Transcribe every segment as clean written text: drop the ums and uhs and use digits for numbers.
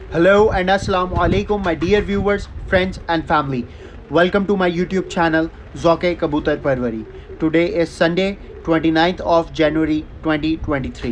Hello and assalamu alaikum, my dear viewers, friends and family. Welcome to my YouTube channel Zoke Kabutar Parwari. Today is Sunday 29th of January 2023.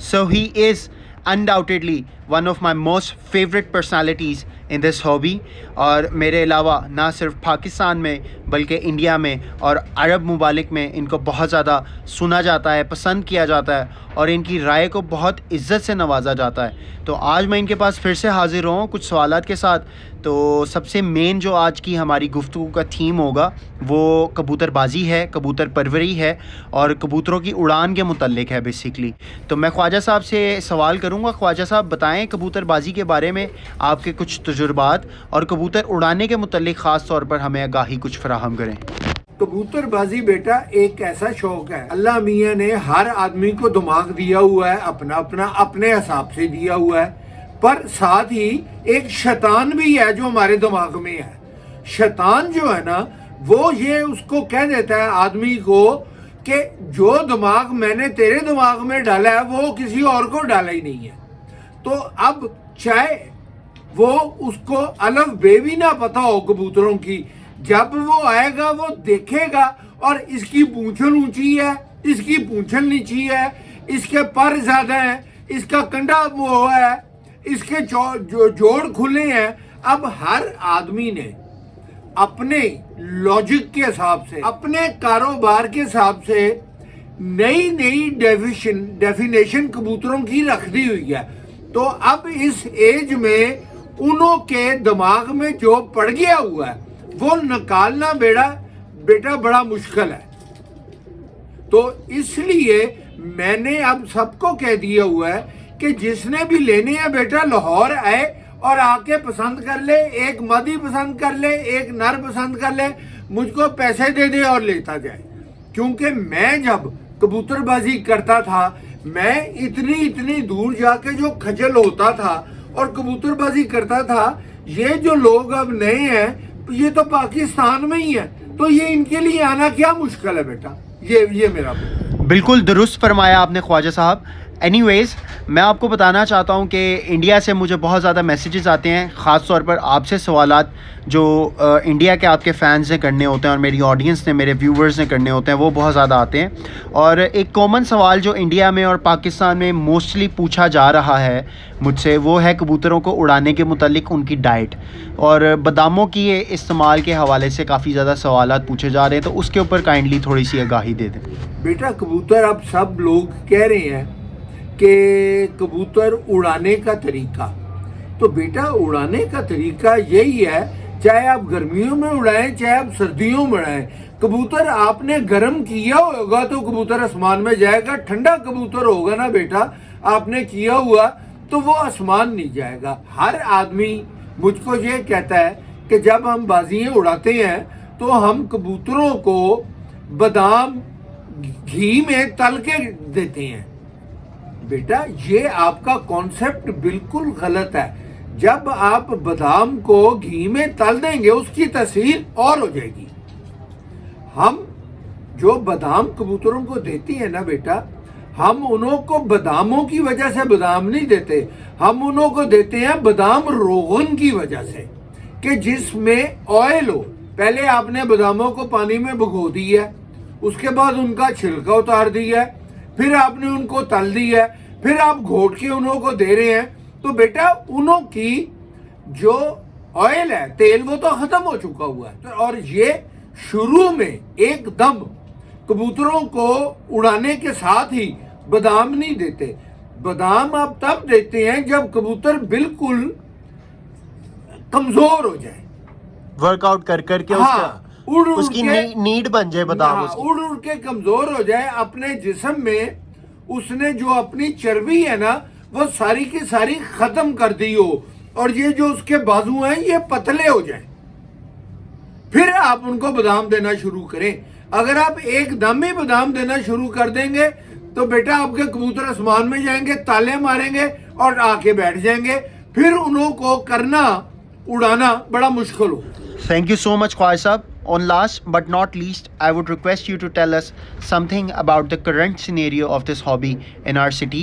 So he is undoubtedly one of my most favorite personalities in this hobby. اور میرے علاوہ نہ صرف پاکستان میں بلکہ India میں اور عرب ممالک میں ان کو بہت زیادہ سنا جاتا ہے, پسند کیا جاتا ہے اور ان کی رائے کو بہت عزت سے نوازا جاتا ہے. تو آج میں ان کے پاس پھر سے حاضر ہوں کچھ سوالات کے ساتھ. تو سب سے مین جو آج کی ہماری گفتگو کا تھیم ہوگا وہ کبوتر بازی ہے, کبوتر پروری ہے اور کبوتروں کی اڑان کے متعلق ہے بیسیکلی. تو میں خواجہ صاحب سے سوال کروں گا. خواجہ صاحب بتائیں کبوتر بازی کے بارے میں آپ کے کچھ تجربات اور کبوتر اڑانے کے متعلق خاص طور پر ہمیں آگاہی کچھ فراہم کریں. کبوتر بازی بیٹا ایک ایسا شوق ہے, اللہ میاں نے ہر آدمی کو دماغ دیا ہوا ہے, اپنا اپنے حساب سے دیا ہوا ہے, پر ساتھ ہی ایک شیطان بھی ہے جو ہمارے دماغ میں ہے. شیطان جو ہے نا وہ یہ اس کو کہہ دیتا ہے آدمی کو کہ جو دماغ میں نے تیرے دماغ میں ڈالا ہے وہ کسی اور کو ڈالا ہی نہیں ہے. تو اب چاہے وہ اس کو الف بے بھی نہ پتا ہو کبوتروں کی, جب وہ آئے گا وہ دیکھے گا اور اس کی پونچھل اونچی ہے, اس کی پونچھل نیچی ہے, اس کے پر زیادہ ہیں, اس کا کنڈا وہ ہے, اس کے جوڑ کھلے ہیں. اب ہر آدمی نے اپنے لاجک کے حساب سے, اپنے کاروبار کے حساب سے نئی ڈیفینیشن کبوتروں کی رکھ دی ہوئی ہے. تو اب اس ایج میں انہوں کے دماغ میں جو پڑ گیا ہوا ہے وہ نکالنا بیٹا بڑا مشکل ہے. تو اس لیے میں نے اب سب کو کہہ دیا ہوا ہے کہ جس نے بھی لینے ہیں بیٹا لاہور آئے اور آ کے پسند کر لے, ایک مادی پسند کر لے, ایک نر پسند کر لے, مجھ کو پیسے دے دے اور لیتا جائے. کیونکہ میں جب کبوتر بازی کرتا تھا میں اتنی دور جا کے جو کھجل ہوتا تھا اور کبوتر بازی کرتا تھا, یہ جو لوگ اب نئے ہیں یہ تو پاکستان میں ہی ہے, تو یہ ان کے لیے آنا کیا مشکل ہے بیٹا. یہ میرا بالکل درست فرمایا آپ نے خواجہ صاحب. اینی ویز میں آپ کو بتانا چاہتا ہوں کہ انڈیا سے مجھے بہت زیادہ میسیجز آتے ہیں, خاص طور پر آپ سے سوالات جو انڈیا کے آپ کے فینس نے کرنے ہوتے ہیں اور میری آڈینس نے, میرے ویورز نے کرنے ہوتے ہیں, وہ بہت زیادہ آتے ہیں. اور ایک کامن سوال جو انڈیا میں اور پاکستان میں موسٹلی پوچھا جا رہا ہے مجھ سے وہ ہے کبوتروں کو اڑانے کے متعلق ان کی ڈائٹ اور باداموں کی استعمال کے حوالے سے کافی زیادہ سوالات پوچھے جا رہے ہیں. تو اس کے اوپر کائنڈلی تھوڑی سی آگاہی دے دیں. بیٹا کبوتر اب سب لوگ کہہ رہے ہیں کہ کبوتر اڑانے کا طریقہ, تو بیٹا اڑانے کا طریقہ یہی ہے, چاہے آپ گرمیوں میں اڑائیں چاہے آپ سردیوں میں اڑائیں. کبوتر آپ نے گرم کیا ہوگا تو کبوتر آسمان میں جائے گا, ٹھنڈا کبوتر ہوگا نا بیٹا آپ نے کیا ہوا تو وہ آسمان نہیں جائے گا. ہر آدمی مجھ کو یہ کہتا ہے کہ جب ہم بازیاں اڑاتے ہیں تو ہم کبوتروں کو بادام گھی میں تل کے دیتے ہیں. بیٹا یہ آپ کا کانسیپٹ بالکل غلط ہے. جب آپ بادام کو گھی میں تل دیں گے اس کی تاثیر اور ہو جائے گی. ہم جو بادام کبوتروں کو دیتے ہیں نا بیٹا, ہم انہوں کو باداموں کی وجہ سے بادام نہیں دیتے, ہم انہوں کو دیتے ہیں بادام روغن کی وجہ سے کہ جس میں آئل ہو. پہلے آپ نے باداموں کو پانی میں بھگو دیا, اس کے بعد ان کا چھلکا اتار دیا, پھر آپ نے ان کو تل دیا, پھر آپ گھوٹ کے انہوں کو دے رہے ہیں. تو بیٹا انہوں کی جو آئل ہے, تیل, وہ تو ختم ہو چکا ہوا ہے. اور یہ شروع میں ایک دم کبوتروں کو اڑانے کے ساتھ ہی بادام نہیں دیتے. بادام آپ تب دیتے ہیں جب کبوتر بالکل کمزور ہو جائے, ورک آؤٹ کر کے اس کی نیڈ بن جائے بادام, اڑ کے کمزور ہو جائے. اپنے جسم میں اس نے جو اپنی چربی ہے نا وہ ساری کی ساری ختم کر دی ہو, اور یہ جو اس کے بازو ہیں یہ پتلے ہو جائیں, پھر آپ ان کو بادام دینا شروع کریں. اگر آپ ایک دم ہی بادام دینا شروع کر دیں گے تو بیٹا آپ کے کبوتر آسمان میں جائیں گے, تالے ماریں گے اور آ کے بیٹھ جائیں گے. پھر انہوں کو کرنا, اڑانا بڑا مشکل ہو. Thank you so much, Khwaj Sahab. On last but not least, I would request you to tell us something about the current scenario of this hobby in our city.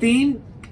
3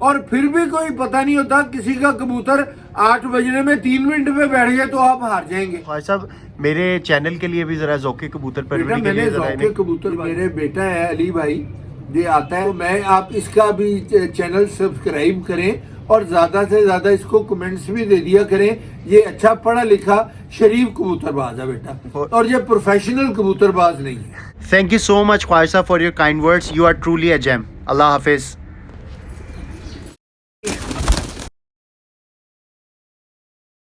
اور پھر بھی کوئی پتہ نہیں ہوتا, کسی کا کبوتر 8 بجنے میں 3 منٹ میں بیٹھ گئے تو آپ ہار جائیں گے. خواجہ صاحب میرے چینل کے لیے بھی ذرا ذوق کبوتر بیٹا پروری کے میں نے لیے ذرا ذوق کبوتر, میرے بیٹا ہے علی بھائی یہ آتا ہے, تو میں آپ اس کا بھی چینل سبسکرائب کریں اور زیادہ سے زیادہ اس کو کمنٹس بھی دے دیا کریں. یہ اچھا پڑھا لکھا شریف کبوتر باز ہے بیٹا, اور یہ پروفیشنل کبوتر باز نہیں ہے. Thank you so much Khawaja صاحب for your kind words. You are truly a gem. اللہ حافظ.